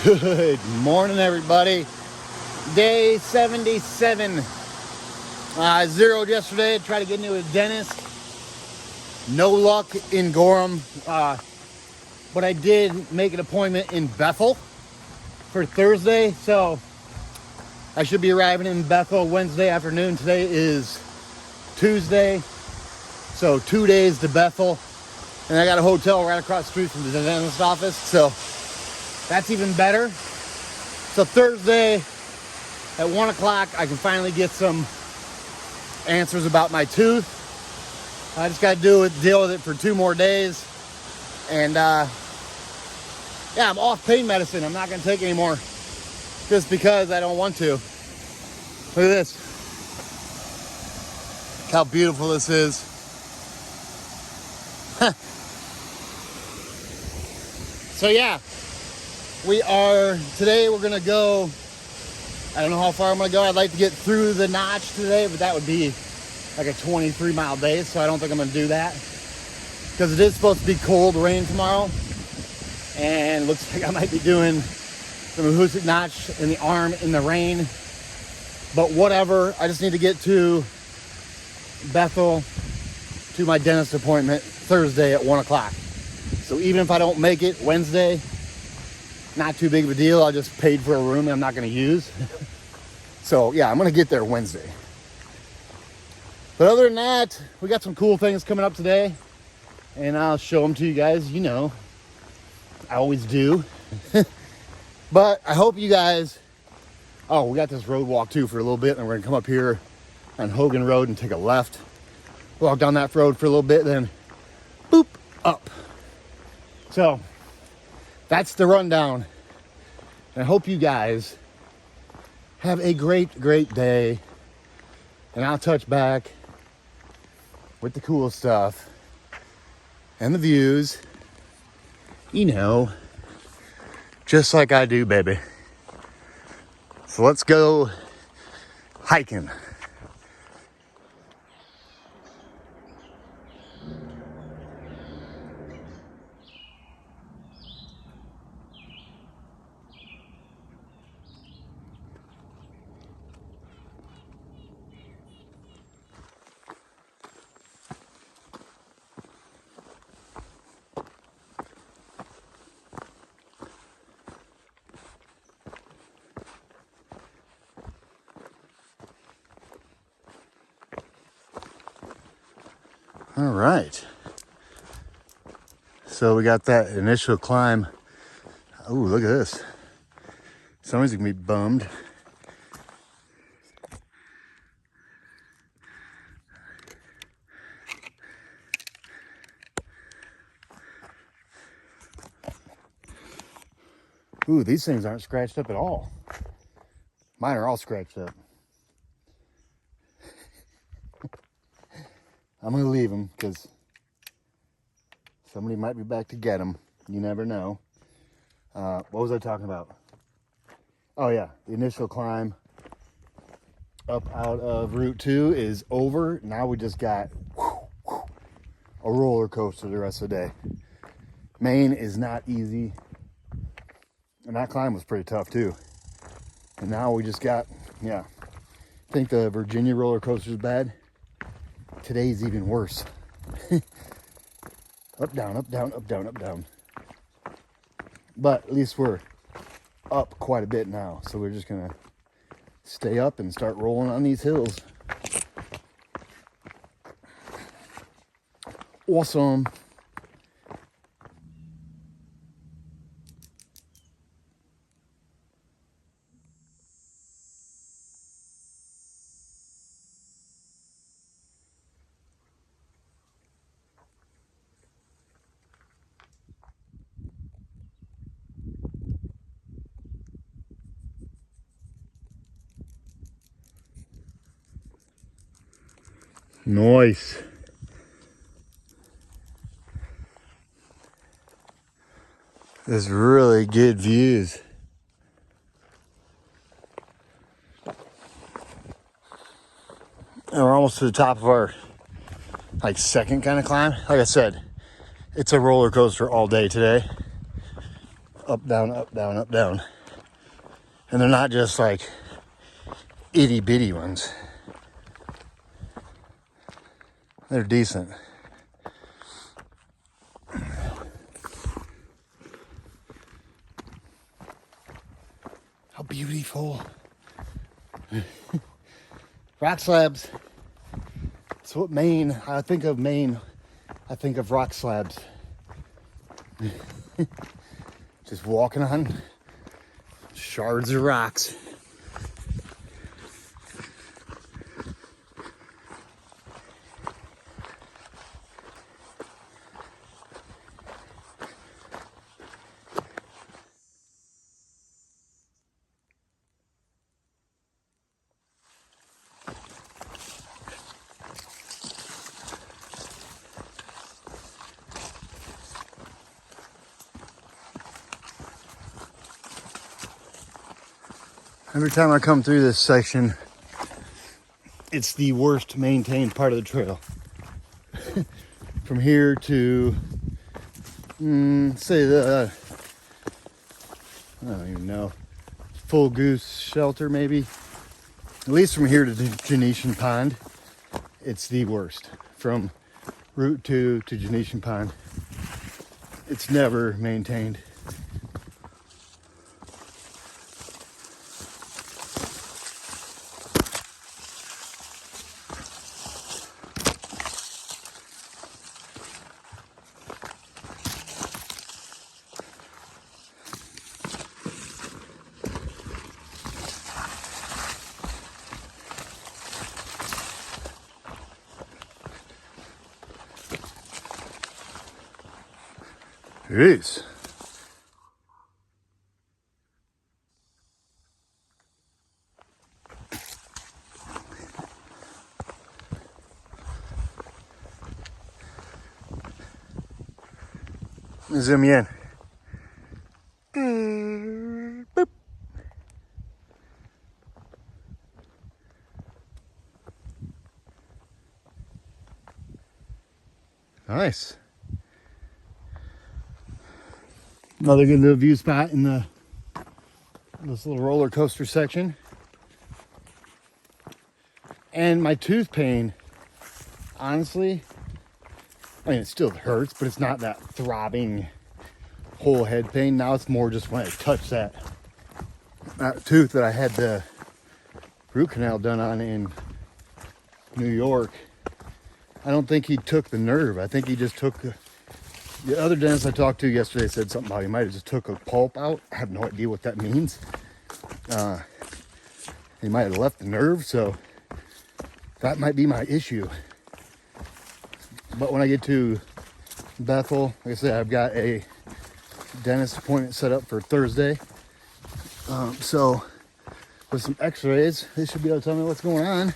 Good morning, everybody. Day 77. Zeroed yesterday. Tried to get into a dentist. No luck in Gorham. But I did make an appointment in Bethel for Thursday. So I should be arriving in Bethel Wednesday afternoon. Today is Tuesday. So 2 days to Bethel. And I got a hotel right across the street from the dentist office. So that's even better. So Thursday at 1 o'clock, I can finally get some answers about my tooth. I just got to deal with it for 2 more days. And yeah, I'm off pain medicine. I'm not going to take any more just because I don't want to. Look at this. Look how beautiful this is. So yeah. Today we're going to go, I don't know how far I'm going to go. I'd like to get through the notch today, but that would be like a 23-mile day, so I don't think I'm going to do that. Because it is supposed to be cold rain tomorrow, and looks like I might be doing some acoustic notch in the arm in the rain. But whatever, I just need to get to Bethel to my dentist appointment Thursday at 1 o'clock. So even if I don't make it Wednesday, not too big of a deal. I just paid for a room that I'm not going to use. So yeah, I'm going to get there Wednesday. But other than that, we got some cool things coming up today. And I'll show them to you guys. You know, I always do. But I hope you guys... Oh, we got this road walk too for a little bit. And we're going to come up here on Hogan Road and take a left. Walk down that road for a little bit. Then boop, up. So... that's the rundown. And I hope you guys have a great, great day. And I'll touch back with the cool stuff and the views. You know, just like I do, baby. So let's go hiking. All right. So we got that initial climb. Oh, look at this. Somebody's gonna be bummed. Ooh, these things aren't scratched up at all. Mine are all scratched up. I'm going to leave them because somebody might be back to get them. You never know. What was I talking about? Oh, yeah. The initial climb up out of Route 2 is over. Now we just got a roller coaster the rest of the day. Maine is not easy. And that climb was pretty tough, too. And now we just got, yeah. I think the Virginia roller coaster is bad. Today's even worse. Up, down, up, down, up, down, up, down. But at least we're up quite a bit now. So we're just going to stay up and start rolling on these hills. Awesome. Nice. There's really good views. And we're almost to the top of our second kind of climb. Like I said, it's a roller coaster all day today. Up, down, up, down, up, down. And they're not just like itty bitty ones. They're decent. How beautiful. Rock slabs. That's what Maine, I think of Maine. I think of rock slabs. Just walking on shards of rocks. Every time I come through this section, it's the worst maintained part of the trail. From here to, say I don't even know, Full Goose Shelter maybe. At least from here to the Genetian Pond, it's the worst. From Route 2 to Genetian Pond, it's never maintained. Jeez. Zoom you in. Boop. Nice. Another good little view spot in this little roller coaster section. And my tooth pain, honestly, I mean, it still hurts, but it's not that throbbing whole head pain. Now it's more just when I touch that tooth that I had the root canal done on in New York. I don't think he took the nerve. I think he just took the other dentist I talked to yesterday said something about he might have just took a pulp out. I have no idea what that means. He might have left the nerve, so that might be my issue. But when I get to Bethel, like I said, I've got a dentist appointment set up for Thursday. So with some x-rays, they should be able to tell me what's going on.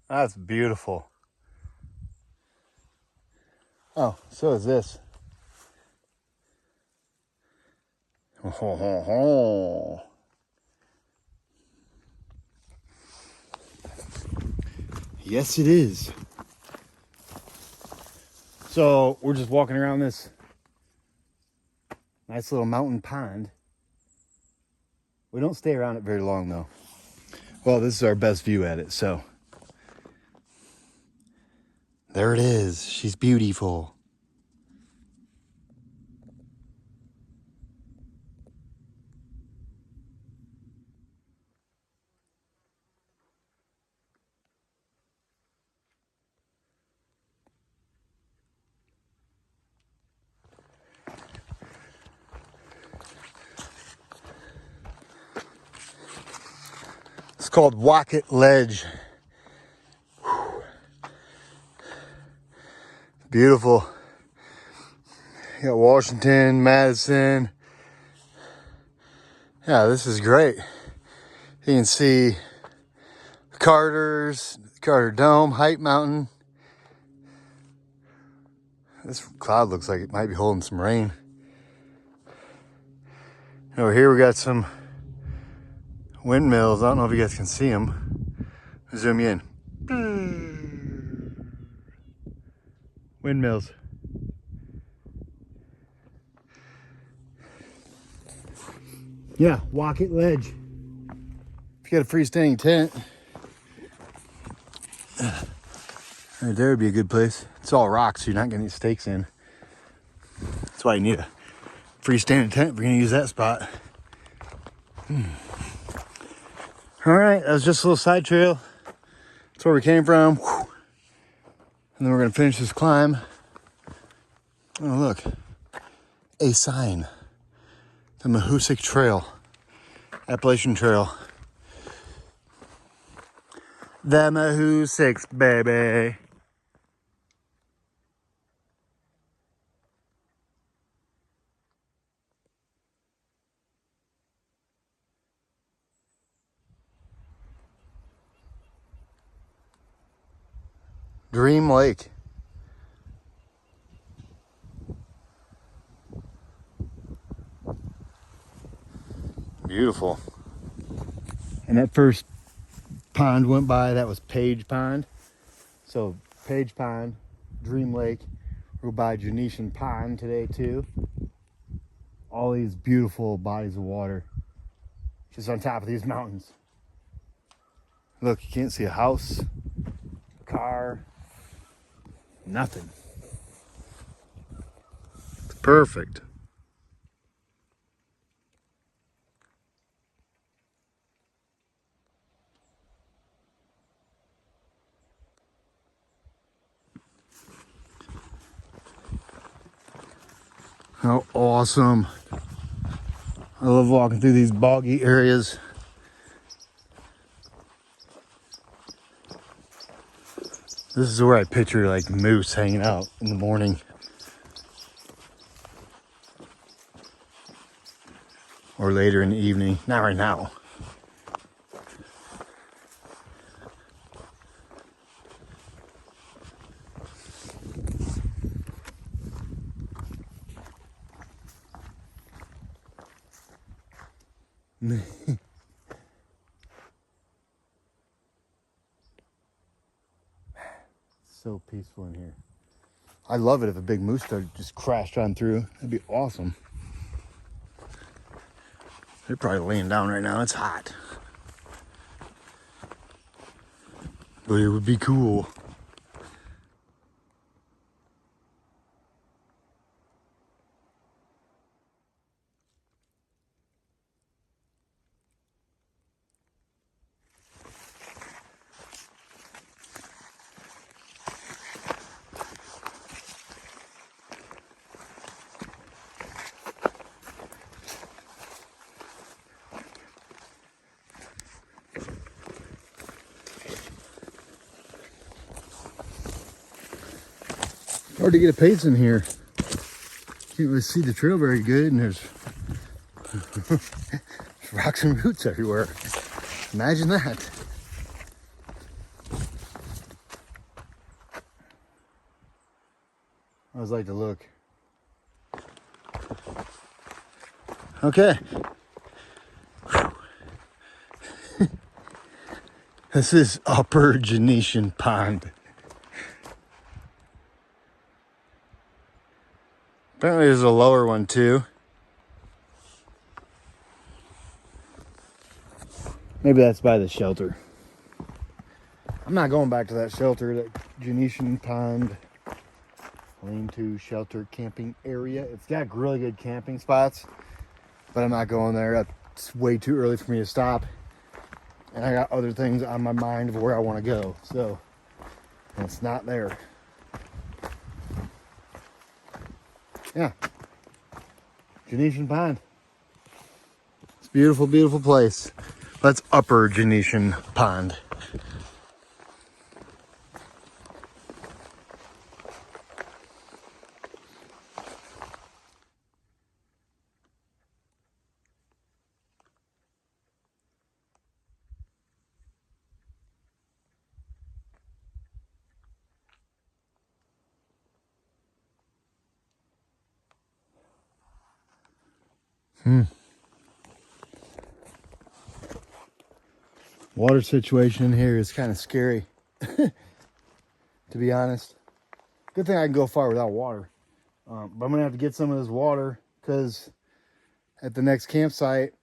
That's beautiful. Oh, so is this. Oh. Yes, it is. So we're just walking around this nice little mountain pond. We don't stay around it very long though. Well, this is our best view at it, so. There it is. She's beautiful. It's called Wocket Ledge. Whew. Beautiful. You got Washington, Madison. Yeah, this is great. You can see Carter's, Carter Dome, Height Mountain. This cloud looks like it might be holding some rain. Over here we got some windmills. I don't know if you guys can see them. Zoom you in. Windmills. Yeah, Walk-It Ledge. If you got a freestanding tent, right there would be a good place. It's all rocks, so you're not getting any stakes in. That's why you need a freestanding tent if you're gonna use that spot. All right, that was just a little side trail. That's where we came from. And then we're gonna finish this climb. Oh, look, a sign. The Appalachian Trail. Appalachian Trail. The Mahoosucs, baby. Dream Lake. Beautiful. And that first pond went by, that was Page Pond. So Page Pond, Dream Lake. We're by Genetian Pond today too. All these beautiful bodies of water just on top of these mountains. Look, you can't see a house, a car, nothing. It's perfect. How awesome. I love walking through these boggy areas. This is where I picture like moose hanging out in the morning. Or later in the evening. Not right now. So peaceful in here. I love it if a big moose started just crashed on through. That'd be awesome. They're probably laying down right now. It's hot. But it would be cool. Hard to get a pace in here. Can't really see the trail very good, and there's rocks and roots everywhere. Imagine that. I always like to look. Okay. This is Upper Genetian Pond. Apparently there's a lower one too. Maybe that's by the shelter. I'm not going back to that shelter, that Genetian Pond lean-to shelter camping area. It's got really good camping spots, but I'm not going there. It's way too early for me to stop. And I got other things on my mind of where I want to go. So, and it's not there. Yeah. Genetian Pond. It's a beautiful, beautiful place. That's Upper Genetian Pond. Water situation in here is kind of scary, to be honest. Good thing I can go far without water. But I'm going to have to get some of this water because at the next campsite,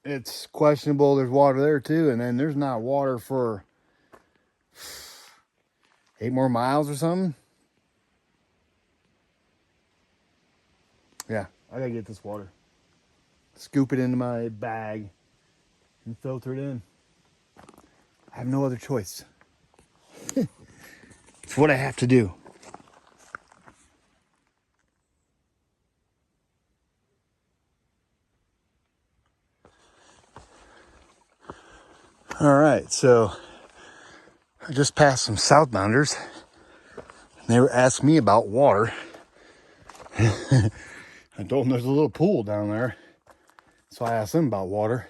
it's questionable there's water there too. And then there's not water for 8 more miles or something. Yeah, I got to get this water. Scoop it into my bag and filter it in. I have no other choice. It's what I have to do. All right, so I just passed some southbounders. And they were asking me about water. I told them there's a little pool down there. So I asked them about water.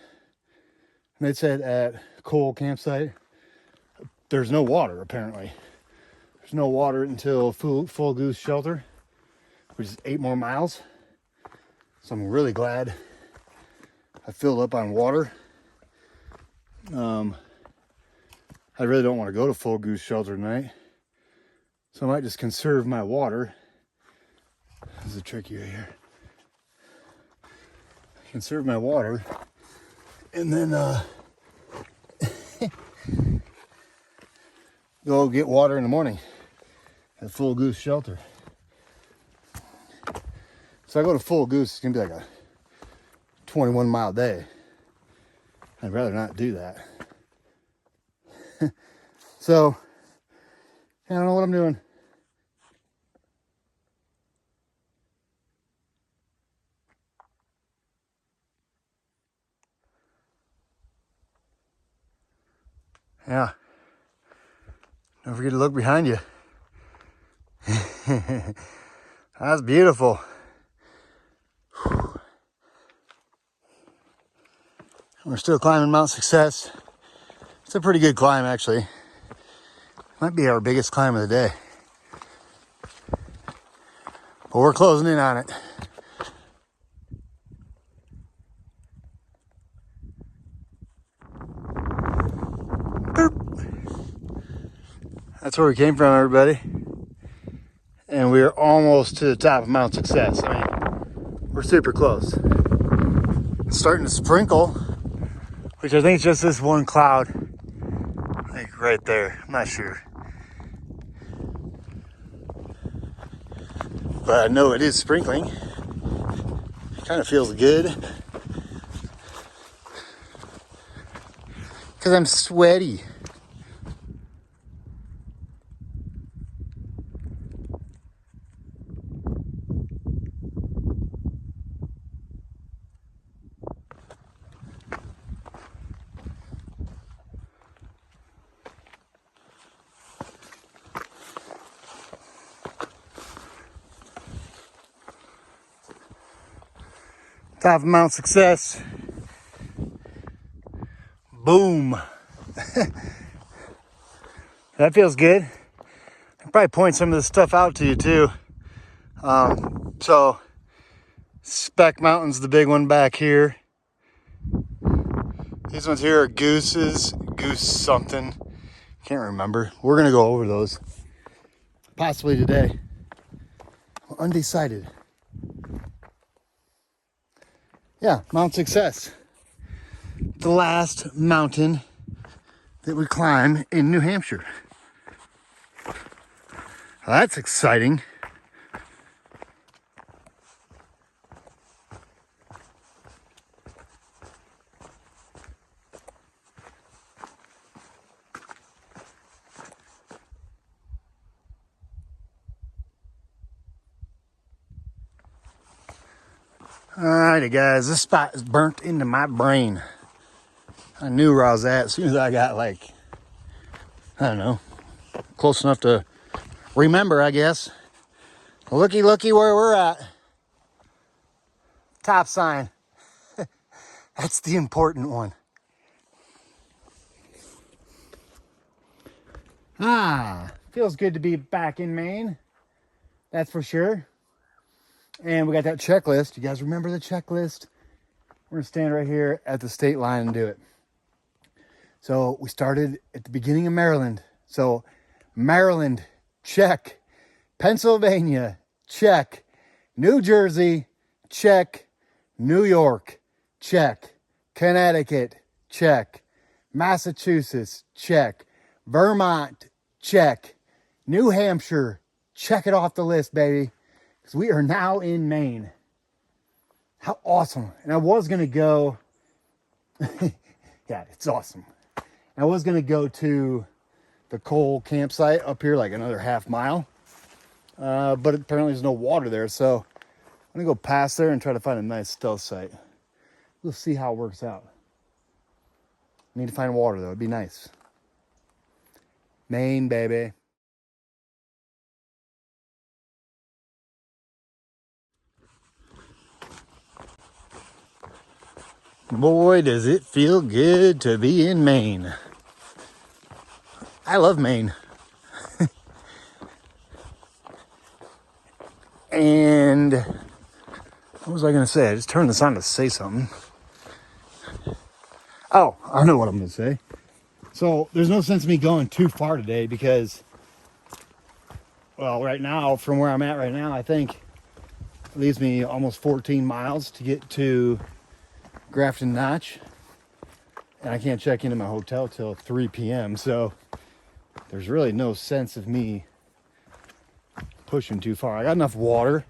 And they said at Cole campsite, there's no water apparently. There's no water until Full Goose Shelter, which is 8 more miles. So I'm really glad I filled up on water. I really don't want to go to Full Goose Shelter tonight. So I might just conserve my water. This is tricky right here. Conserve my water. And then go get water in the morning at Full Goose Shelter. So I go to Full Goose, it's gonna be like a 21-mile day. I'd rather not do that. So I don't know what I'm doing. Yeah. Don't forget to look behind you. That's beautiful. We're still climbing Mount Success. It's a pretty good climb, actually. Might be our biggest climb of the day. But we're closing in on it. That's where we came from, everybody. And we're almost to the top of Mount Success. I mean, we're super close. It's starting to sprinkle, which I think is just this one cloud. Like right there. I'm not sure. But I know it is sprinkling. It kind of feels good. Because I'm sweaty. Top of Mount Success. Boom. That feels good. I'll probably point some of this stuff out to you too. So Speck Mountain's the big one back here. These ones here are gooses. Goose something. Can't remember. We're gonna go over those. Possibly today. We're undecided. Yeah, Mount Success. The last mountain that we climb in New Hampshire. Well, that's exciting. Alrighty guys, this spot is burnt into my brain. I knew where I was at as soon as I got like, I don't know, close enough to remember, I guess. Looky where we're at. Top sign. That's the important one. Feels good to be back in Maine. That's for sure. And we got that checklist. You guys remember the checklist? We're gonna stand right here at the state line and do it. So we started at the beginning of Maryland. So Maryland, check. Pennsylvania, check. New Jersey, check. New York, check. Connecticut, check. Massachusetts, check. Vermont, check. New Hampshire, check it off the list, baby. Because we are now in Maine. How awesome. And I was going to go, yeah, it's awesome. I was going to go to the coal campsite up here, like another half mile. But apparently there's no water there. So I'm going to go past there and try to find a nice stealth site. We'll see how it works out. I need to find water, though. It'd be nice. Maine, baby. Boy, does it feel good to be in Maine. I love Maine. And what was I going to say? I just turned this on to say something. Oh, I know what I'm going to say. So there's no sense in me going too far today because, well, right now, from where I'm at right now, I think it leaves me almost 14 miles to get to Grafton Notch. And I can't check into my hotel till 3 p.m. So there's really no sense of me pushing too far. I got enough water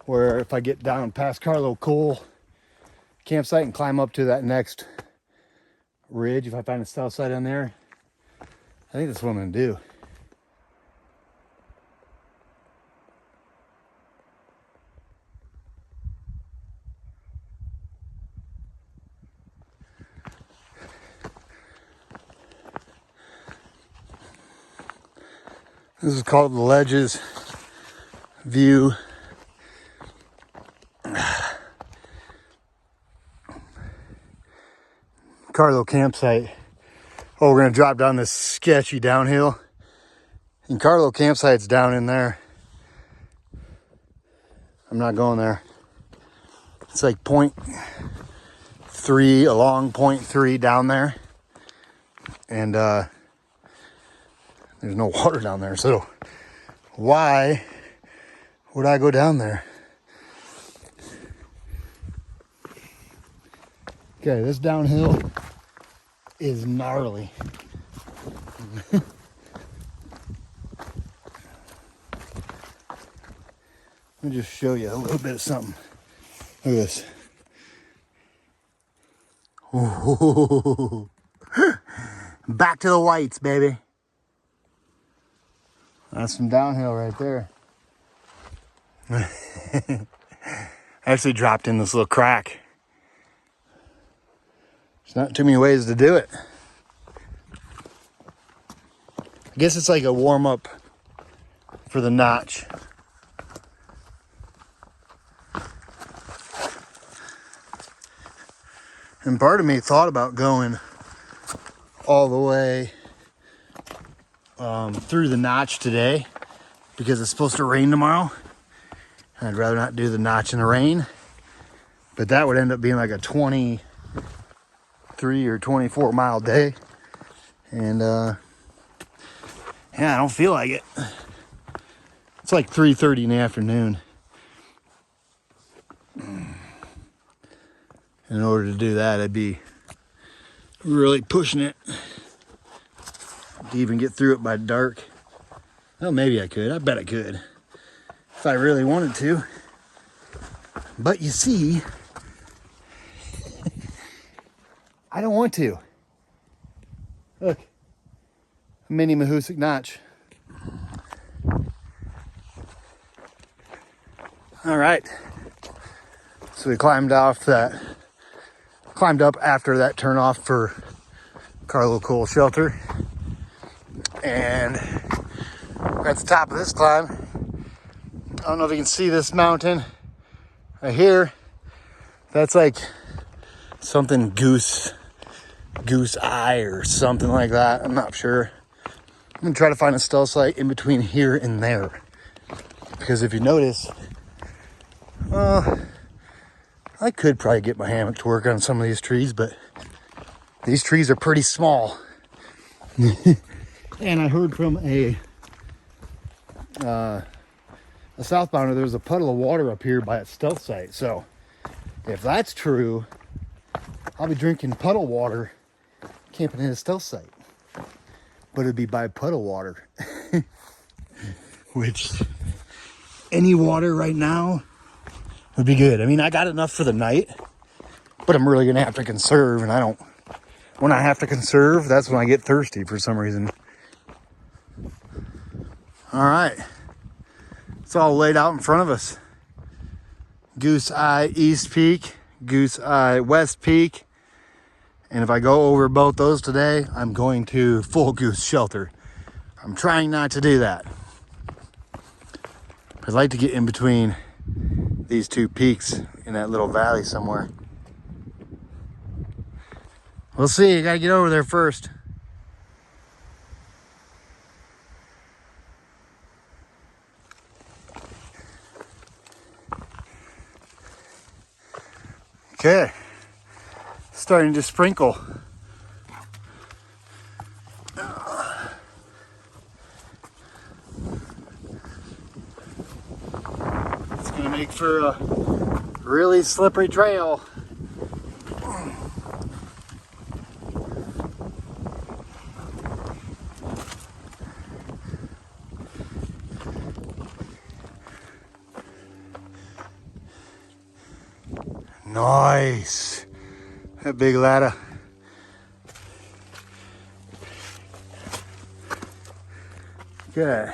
where if I get down past Carlo Cole campsite and climb up to that next ridge, if I find a stealth site on there, I think that's what I'm going to do. This is called the Ledges View. Carlo campsite. Oh, we're going to drop down this sketchy downhill. And Carlo campsite's down in there. I'm not going there. It's like 0.3 along 0.3 down there. And there's no water down there. So why would I go down there? Okay, this downhill is gnarly. Let me just show you a little bit of something. Look at this. Ooh. Back to the whites, baby. That's some downhill right there. I actually dropped in this little crack. There's not too many ways to do it. I guess it's like a warm-up for the notch. And part of me thought about going all the way through the notch today because it's supposed to rain tomorrow. And I'd rather not do the notch in the rain. But that would end up being like a 23 or 24 mile day. And yeah, I don't feel like it. It's like 3:30 in the afternoon. In order to do that, I'd be really pushing it to even get through it by dark. Well, maybe I could. I bet I could if I really wanted to. But you see, I don't want to. Look, mini Mahoosic Notch. All right. So we climbed up after that turnoff for Carlo Cole Shelter. And we're at the top of this climb. I don't know if you can see this mountain right here. That's like something goose eye or something like that. I'm not sure. I'm gonna try to find a stealth site in between here and there. Because if you notice, I could probably get my hammock to work on some of these trees, but These trees are pretty small. And I heard from a southbounder, there's a puddle of water up here by a stealth site. So if that's true, I'll be drinking puddle water camping in a stealth site. But it'd be by puddle water. Which, any water right now would be good. I mean, I got enough for the night, but I'm really gonna have to conserve, and when I have to conserve, that's when I get thirsty for some reason. All right, it's all laid out in front of us. Goose Eye East Peak, Goose Eye West Peak. And if I go over both those today, I'm going to Full Goose Shelter. I'm trying not to do that. I'd like to get in between these two peaks in that little valley somewhere. We'll see, I gotta get over there first. Okay, starting to sprinkle. It's gonna make for a really slippery trail. Nice. That big ladder. Good.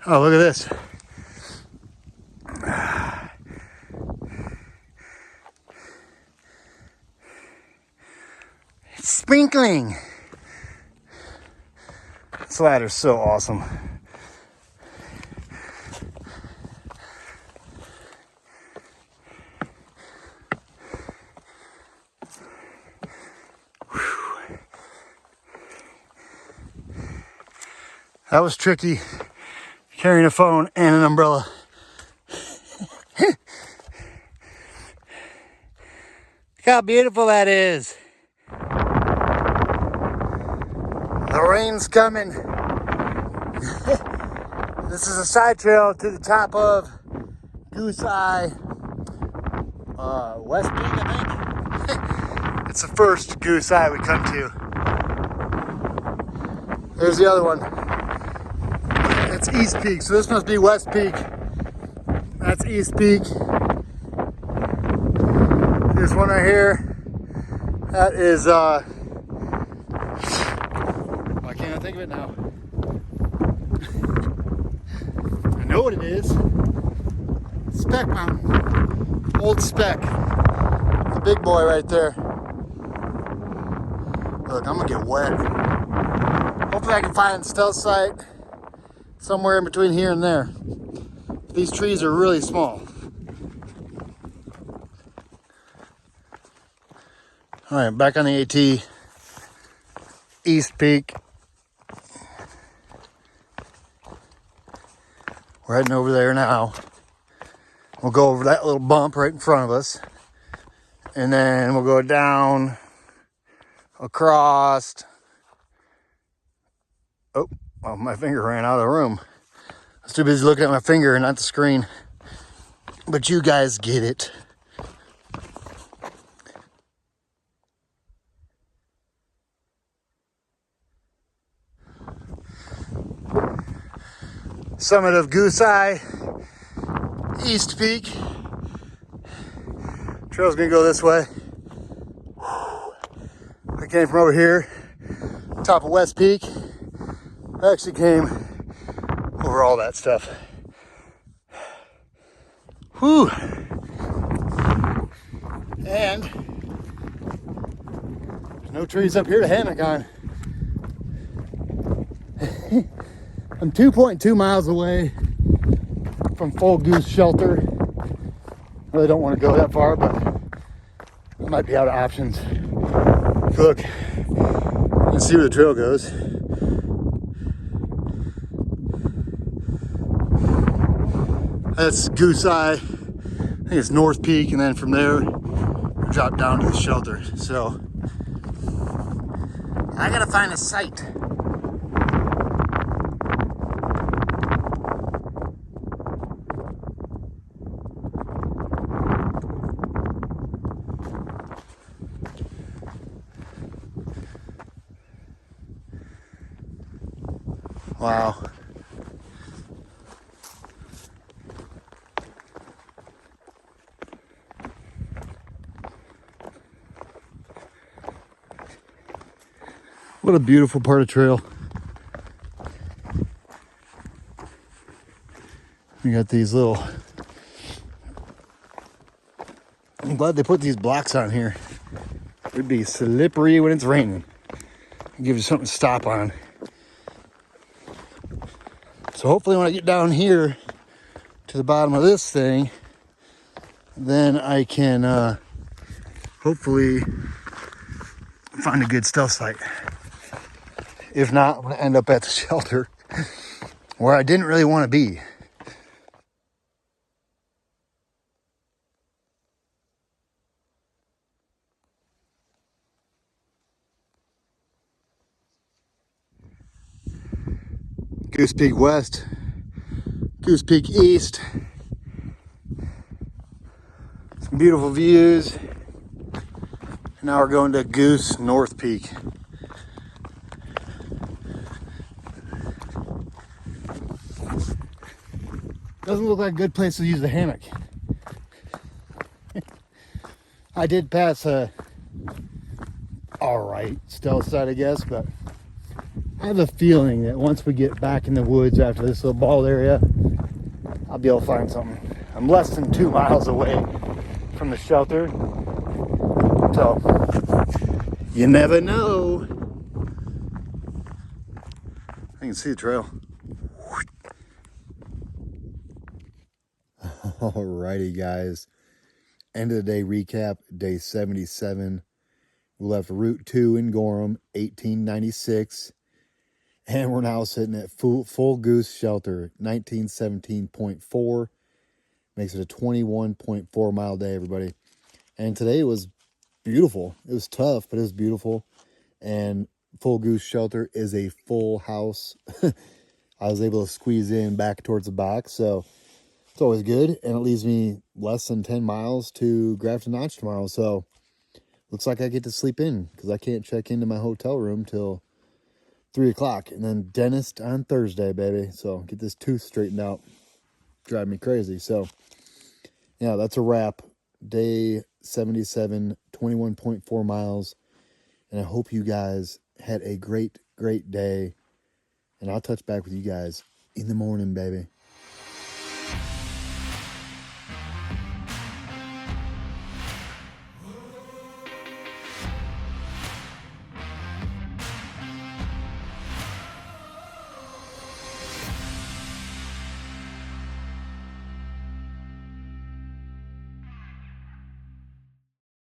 Oh, look at this. It's sprinkling. This ladder's so awesome. Whew. That was tricky, carrying a phone and an umbrella. Look how beautiful that is. The rain's coming. This is a side trail to the top of Goose Eye West Peak, I think. It's the first Goose Eye we come to. There's the other one. That's East Peak, so this must be West Peak. That's East Peak. This one right here. That is I can't think of it now. I know what it is. Speck Mountain. Old Speck. The big boy right there. Look, I'm gonna get wet. Hopefully I can find a stealth site somewhere in between here and there. These trees are really small. All right, back on the AT. East Peak. We're heading over there now. We'll go over that little bump right in front of us. And then we'll go down, across. Oh, well, my finger ran out of the room. I was too busy looking at my finger and not the screen. But you guys get it. Summit of Goose Eye, East Peak. Trail's gonna go this way. I came from over here, top of West Peak. I actually came over all that stuff. Whew. And there's no trees up here to hammock on. I'm 2.2 miles away from Full Goose Shelter. Really don't want to go that far, but I might be out of options. Look, let's see where the trail goes. That's Goose Eye. I think it's North Peak, and then from there, we drop down to the shelter. So I gotta find a site. Wow. What a beautiful part of trail. We got these little, I'm glad they put these blocks on here. It'd be slippery when it's raining. Give you something to stop on. So hopefully when I get down here to the bottom of this thing, then I can hopefully find a good stealth site. If not, I'm gonna end up at the shelter where I didn't really want to be. Goose Peak West, Goose Peak East. Some beautiful views. Now we're going to Goose North Peak. Doesn't look like a good place to use the hammock. I did pass a alright stealth site, I guess, but I have a feeling that once we get back in the woods after this little bald area, I'll be able to find something. I'm less than 2 miles away from the shelter, so you never know. I can see the trail. Alrighty, guys. End of the day recap, day 77. We left Route 2 in Gorham, 1896. And we're now sitting at Full Goose Shelter, 1917.4. Makes it a 21.4 mile day, everybody. And today was beautiful. It was tough, but it was beautiful. And Full Goose Shelter is a full house. I was able to squeeze in back towards the box, so it's always good. And it leaves me less than 10 miles to Grafton Notch tomorrow. So looks like I get to sleep in because I can't check into my hotel room till 3 o'clock. And then dentist on Thursday, baby. So get this tooth straightened out. Drive me crazy. So yeah, that's a wrap. Day 77, 21.4 miles. And I hope you guys had a great, great day. And I'll touch back with you guys in the morning, baby.